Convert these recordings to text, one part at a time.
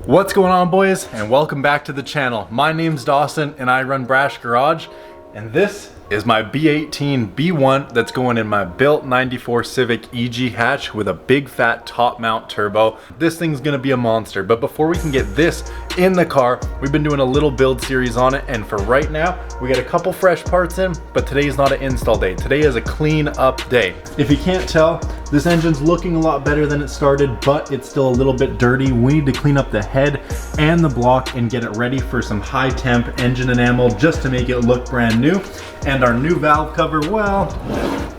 What's going on, boys, and welcome back to the channel. My name's Dawson and I run Brash Garage, and this is my B18 B1 that's going in my built 94 Civic EG hatch with a big fat top mount turbo. This thing's gonna be a monster, but before we can get this in the car, we've been doing a little build series on it, and for right now, we got a couple fresh parts in, but today's not an install day. Today is a clean up day. If you can't tell, this engine's looking a lot better than it started, but it's still a little bit dirty. We need to clean up the head and the block and get it ready for some high temp engine enamel just to make it look brand new. And our new valve cover, well,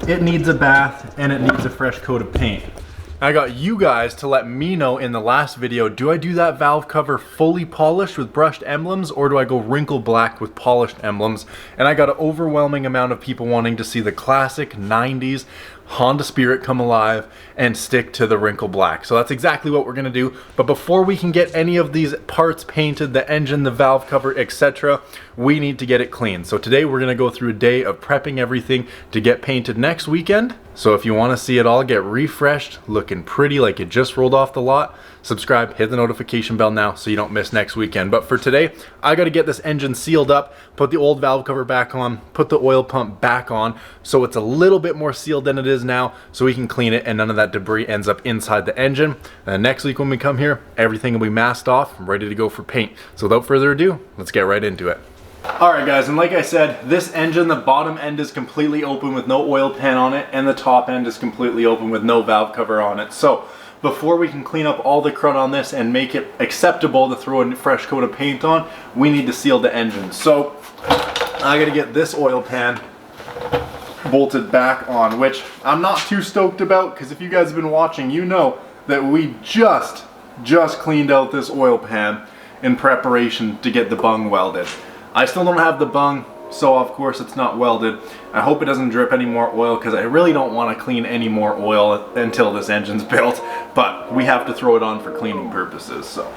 it needs a bath and it needs a fresh coat of paint. I got you guys to let me know in the last video, do I do that valve cover fully polished with brushed emblems, or do I go wrinkle black with polished emblems? And I got an overwhelming amount of people wanting to see the classic 90s Honda Spirit come alive and stick to the wrinkle black. So that's exactly what we're gonna do. But before we can get any of these parts painted, the engine, the valve cover, etc., we need to get it clean. So today we're gonna go through a day of prepping everything to get painted next weekend. So if you wanna see it all get refreshed, looking pretty like it just rolled off the lot, subscribe, hit the notification bell now so you don't miss next weekend. But for today, I gotta get this engine sealed up, put the old valve cover back on, put the oil pump back on, so it's a little bit more sealed than it is now, so we can clean it and none of that debris ends up inside the engine. And next week when we come here, everything will be masked off and ready to go for paint. So without further ado, let's get right into it. Alright guys, and like I said, this engine, the bottom end is completely open with no oil pan on it, and the top end is completely open with no valve cover on it. So before we can clean up all the crud on this and make it acceptable to throw a fresh coat of paint on, we need to seal the engine. So I gotta get this oil pan bolted back on, which I'm not too stoked about, because if you guys have been watching, you know that we just cleaned out this oil pan in preparation to get the bung welded. I still don't have the bung, so of course it's not welded. I hope it doesn't drip any more oil, because I really don't want to clean any more oil until this engine's built, but we have to throw it on for cleaning purposes, so.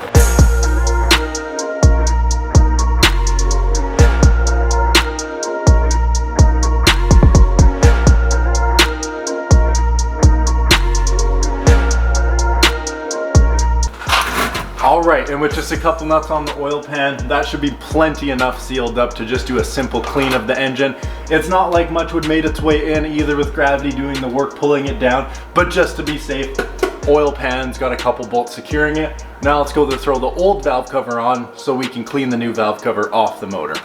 Alright, and with just a couple nuts on the oil pan, that should be plenty enough sealed up to just do a simple clean of the engine. It's not like much would made its way in, either with gravity doing the work pulling it down, but just to be safe, oil pan's got a couple bolts securing it. Now let's go to throw the old valve cover on so we can clean the new valve cover off the motor.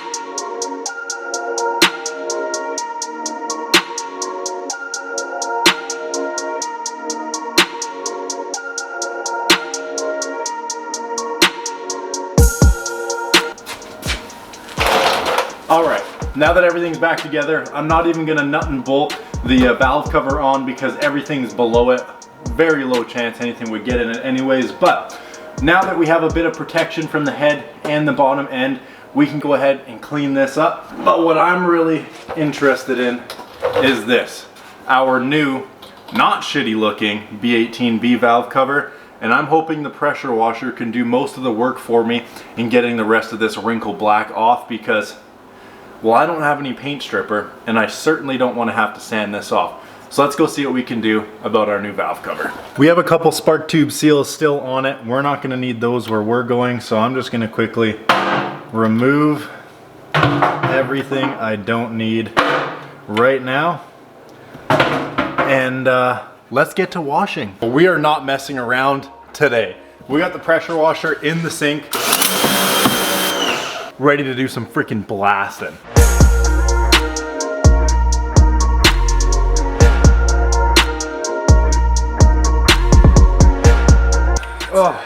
Alright, now that everything's back together, I'm not even gonna nut and bolt the valve cover on because everything's below it. Very low chance anything would get in it anyways, but now that we have a bit of protection from the head and the bottom end, we can go ahead and clean this up. But what I'm really interested in is this, our new, not shitty looking B18B valve cover. And I'm hoping the pressure washer can do most of the work for me in getting the rest of this wrinkle black off, because well, I don't have any paint stripper, and I certainly don't want to have to sand this off. So let's go see what we can do about our new valve cover. We have a couple spark tube seals still on it. We're not going to need those where we're going, so I'm just going to quickly remove everything I don't need right now. And let's get to washing. We are not messing around today. We got the pressure washer in the sink, ready to do some freaking blasting. Oh,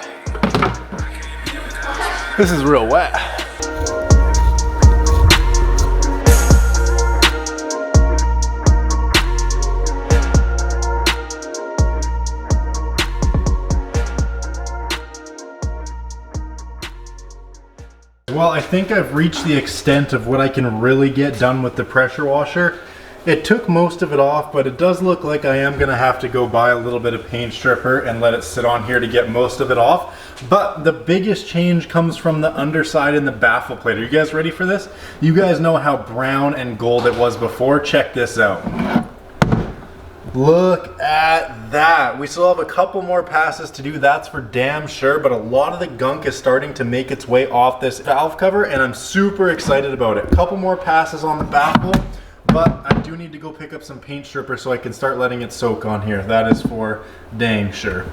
this is real wet. Well, I think I've reached the extent of what I can really get done with the pressure washer. It took most of it off, but it does look like I am gonna have to go buy a little bit of paint stripper and let it sit on here to get most of it off. But the biggest change comes from the underside and the baffle plate. Are you guys ready for this? You guys know how brown and gold it was before. Check this out. Look at that. We still have a couple more passes to do, that's for damn sure, but a lot of the gunk is starting to make its way off this valve cover, and I'm super excited about it. A couple more passes on the baffle, but I do need to go pick up some paint stripper so I can start letting it soak on here. That is for dang sure.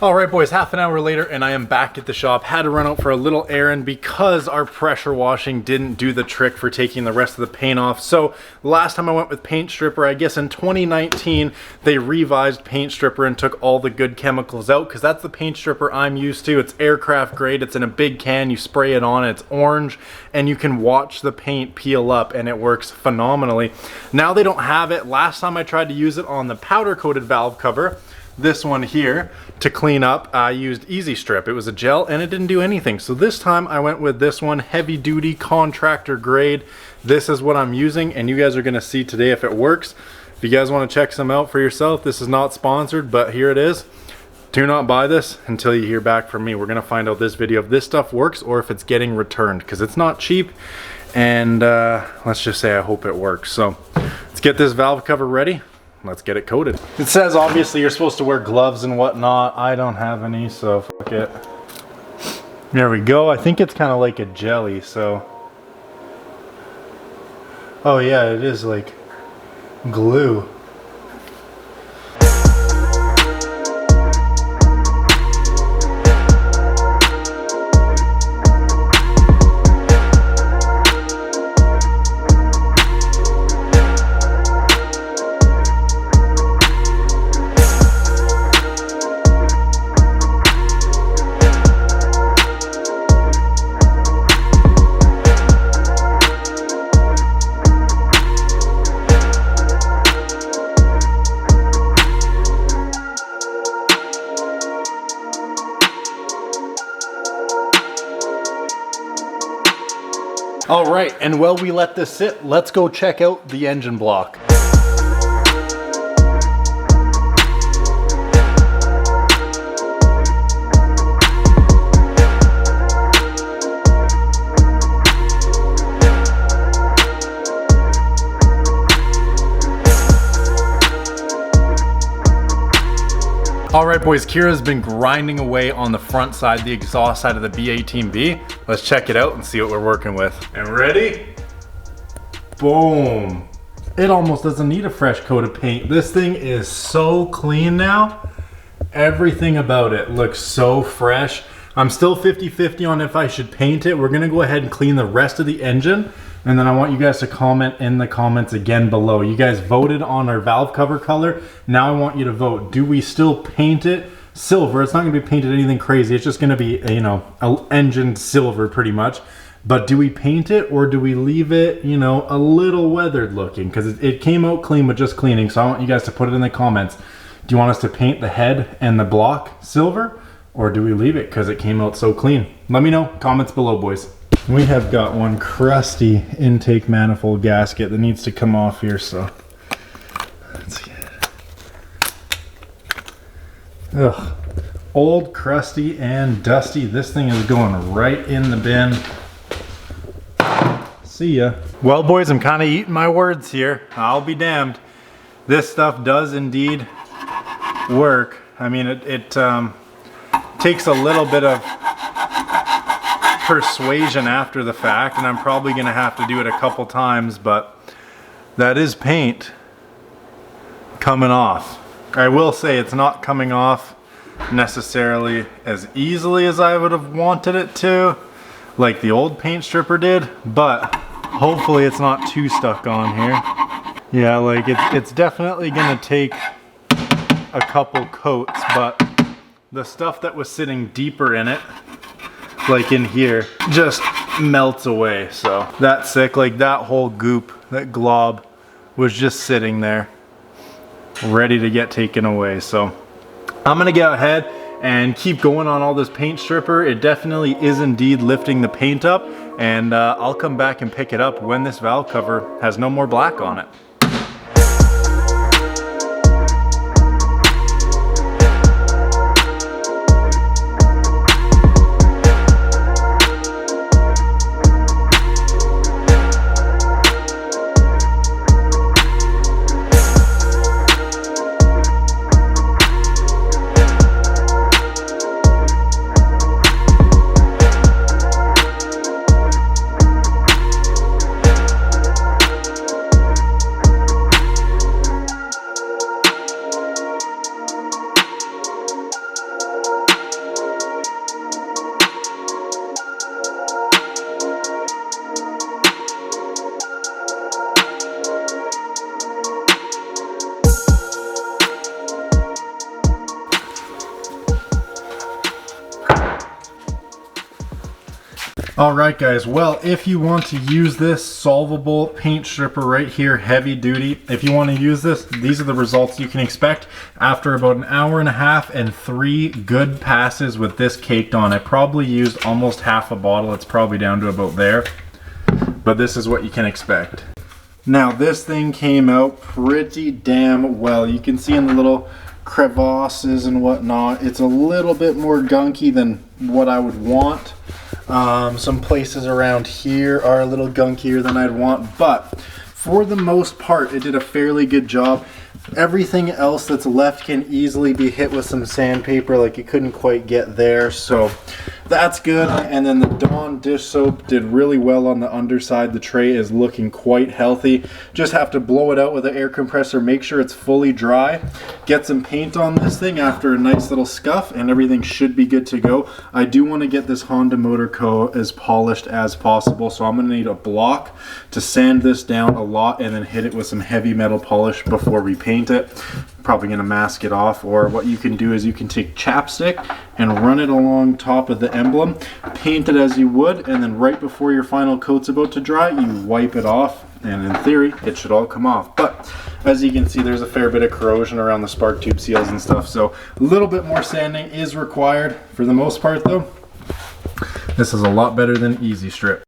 All right, boys, half an hour later and I am back at the shop. Had to run out for a little errand because our pressure washing didn't do the trick for taking the rest of the paint off. So last time I went with paint stripper, I guess in 2019, they revised paint stripper and took all the good chemicals out, because that's the paint stripper I'm used to. It's aircraft grade, it's in a big can, you spray it on, it's orange, and you can watch the paint peel up and it works phenomenally. Now they don't have it. Last time I tried to use it on the powder coated valve cover, this one here, to clean up, I used Easy Strip. It was a gel and it didn't do anything. So this time I went with this one, heavy duty contractor grade. This is what I'm using, and you guys are gonna see today if it works. If you guys wanna check some out for yourself, this is not sponsored, but here it is. Do not buy this until you hear back from me. We're gonna find out this video if this stuff works or if it's getting returned, because it's not cheap, and let's just say I hope it works. So let's get this valve cover ready. Let's get it coated. It says obviously you're supposed to wear gloves and whatnot. I don't have any, so fuck it. There we go. I think it's kind of like a jelly, so. Oh yeah, it is like glue. All right, and while we let this sit, let's go check out the engine block. All right, boys, Kira's been grinding away on the front side, the exhaust side of the B18B. Let's check it out and see what we're working with. And ready? Boom. It almost doesn't need a fresh coat of paint. This thing is so clean now. Everything about it looks so fresh. I'm still 50-50 on if I should paint it. We're gonna go ahead and clean the rest of the engine, and then I want you guys to comment in the comments again below. You guys voted on our valve cover color. Now I want you to vote. Do we still paint it silver? It's not gonna be painted anything crazy. It's just gonna be, you know, an engine silver pretty much. But do we paint it, or do we leave it, you know, a little weathered looking? Because it came out clean with just cleaning. So I want you guys to put it in the comments. Do you want us to paint the head and the block silver, or do we leave it because it came out so clean? Let me know, comments below, boys. We have got one crusty intake manifold gasket that needs to come off here, so let's get it. Ugh, old, crusty, and dusty. This thing is going right in the bin. See ya. Well, boys, I'm kind of eating my words here. I'll be damned. This stuff does indeed work. I mean, it takes a little bit of persuasion after the fact, and I'm probably gonna have to do it a couple times, but that is paint coming off. I will say it's not coming off necessarily as easily as I would have wanted it to, like the old paint stripper did, but hopefully it's not too stuck on here. Yeah, like it's definitely gonna take a couple coats, but the stuff that was sitting deeper in it, like in here, just melts away. So that's sick. Like that whole goop, that glob was just sitting there ready to get taken away. So I'm gonna go ahead and keep going on all this paint stripper. It definitely is indeed lifting the paint up, and I'll come back and pick it up when this valve cover has no more black on it. Alright guys, well, if you want to use this solvable paint stripper right here, heavy duty, if you want to use this, these are the results you can expect after about an hour and a half and 3 good passes with this caked on. I probably used almost half a bottle. It's probably down to about there, but this is what you can expect. Now this thing came out pretty damn well. You can see in the little crevasses and whatnot, it's a little bit more gunky than what I would want. Some places around here are a little gunkier than I'd want, but for the most part it did a fairly good job. Everything else that's left can easily be hit with some sandpaper, like it couldn't quite get there, so that's good. And then the Dawn dish soap did really well on the underside. The tray is looking quite healthy. Just have to blow it out with an air compressor, make sure it's fully dry, get some paint on this thing after a nice little scuff, and everything should be good to go. I do want to get this Honda Motor Co. as polished as possible, so I'm going to need a block to sand this down a lot and then hit it with some heavy metal polish before we paint it. Probably going to mask it off, or what you can do is you can take chapstick and run it along top of the emblem, paint it as you would, and then right before your final coat's about to dry, you wipe it off, and in theory it should all come off. But as you can see, there's a fair bit of corrosion around the spark tube seals and stuff, so a little bit more sanding is required. For the most part though, this is a lot better than Easy Strip.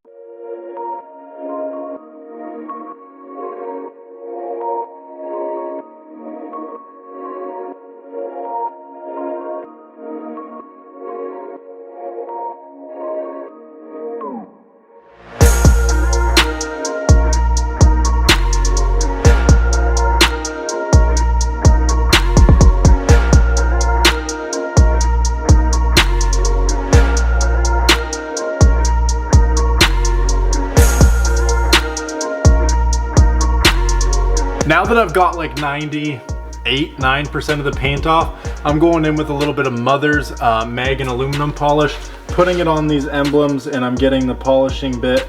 Now that I've got like 9% of the paint off, I'm going in with a little bit of Mother's mag and aluminum polish, putting it on these emblems, and I'm getting the polishing bit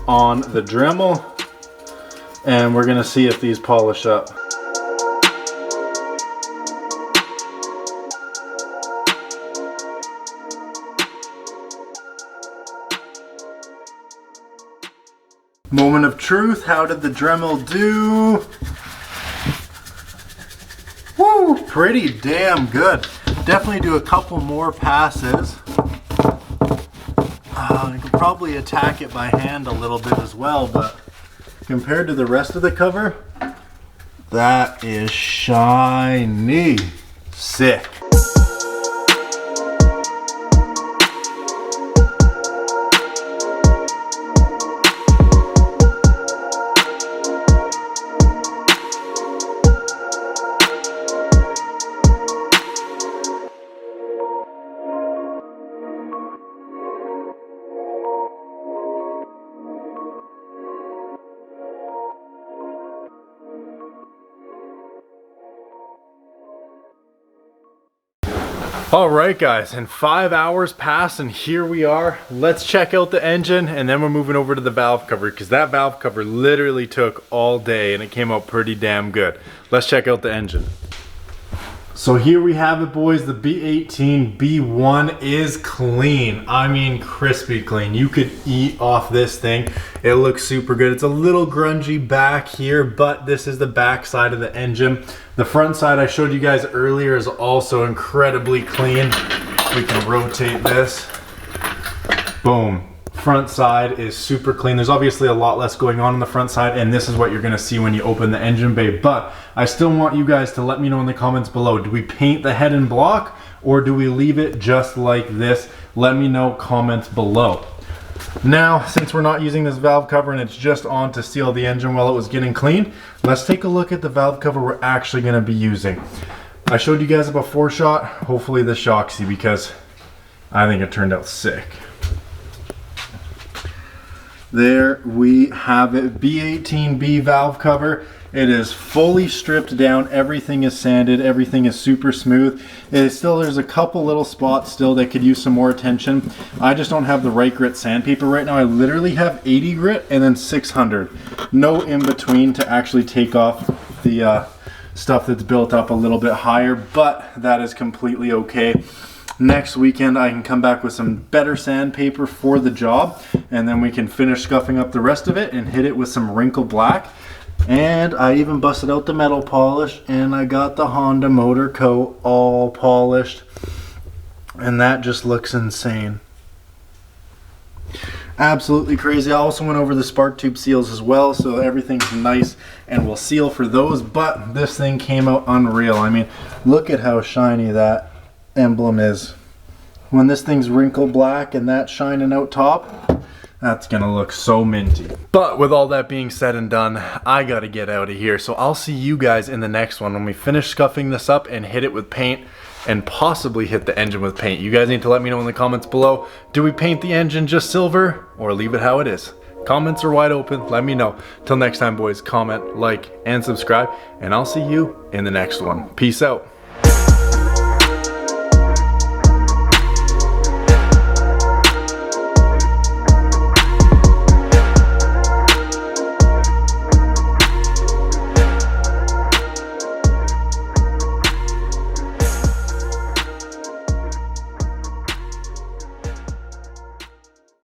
on the Dremel, and we're gonna see if these polish up. Moment of truth, how did the Dremel do? Woo, pretty damn good. Definitely do a couple more passes. I could probably attack it by hand a little bit as well, but compared to the rest of the cover, that is shiny. Sick. Alright guys, and 5 hours passed and here we are. Let's check out the engine and then we're moving over to the valve cover, because that valve cover literally took all day and it came out pretty damn good. Let's check out the engine. So here we have it, boys. The B18 B1 is clean. I mean crispy clean. You could eat off this thing. It looks super good. It's a little grungy back here, but this is the back side of the engine. The front side I showed you guys earlier is also incredibly clean. We can rotate this. Boom. Front side is super clean. There's obviously a lot less going on the front side, and this is what you're gonna see when you open the engine bay. But I still want you guys to let me know in the comments below, do we paint the head and block or do we leave it just like this? Let me know, comments below. Now, since we're not using this valve cover and it's just on to seal the engine while it was getting cleaned, let's take a look at the valve cover we're actually gonna be using. I showed you guys a before shot. Hopefully this shocks you, because I think it turned out sick. There we have it, B18B valve cover. It is fully stripped down, everything is sanded, everything is super smooth. There's a couple little spots still that could use some more attention. I just don't have the right grit sandpaper right now. I literally have 80 grit and then 600. No in between to actually take off the stuff that's built up a little bit higher, but that is completely okay. next weekend I can come back with some better sandpaper for the job, and then we can finish scuffing up the rest of it and hit it with some wrinkle black. And I even busted out the metal polish, and I got the Honda motor coat all polished, and that just looks insane. Absolutely crazy. I also went over the spark tube seals as well, so everything's nice and will seal for those. But this thing came out unreal. I mean, look at how shiny that emblem is. When this thing's wrinkle black and that shining out top, that's gonna look so minty. But with all that being said and done, I gotta get out of here. So I'll see you guys in the next one when we finish scuffing this up and hit it with paint, and possibly hit the engine with paint. You guys need to let me know in the comments below. Do we paint the engine just silver or leave it how it is? Comments are wide open. Let me know. Till next time, boys, comment, like, and subscribe, and I'll see you in the next one. Peace out.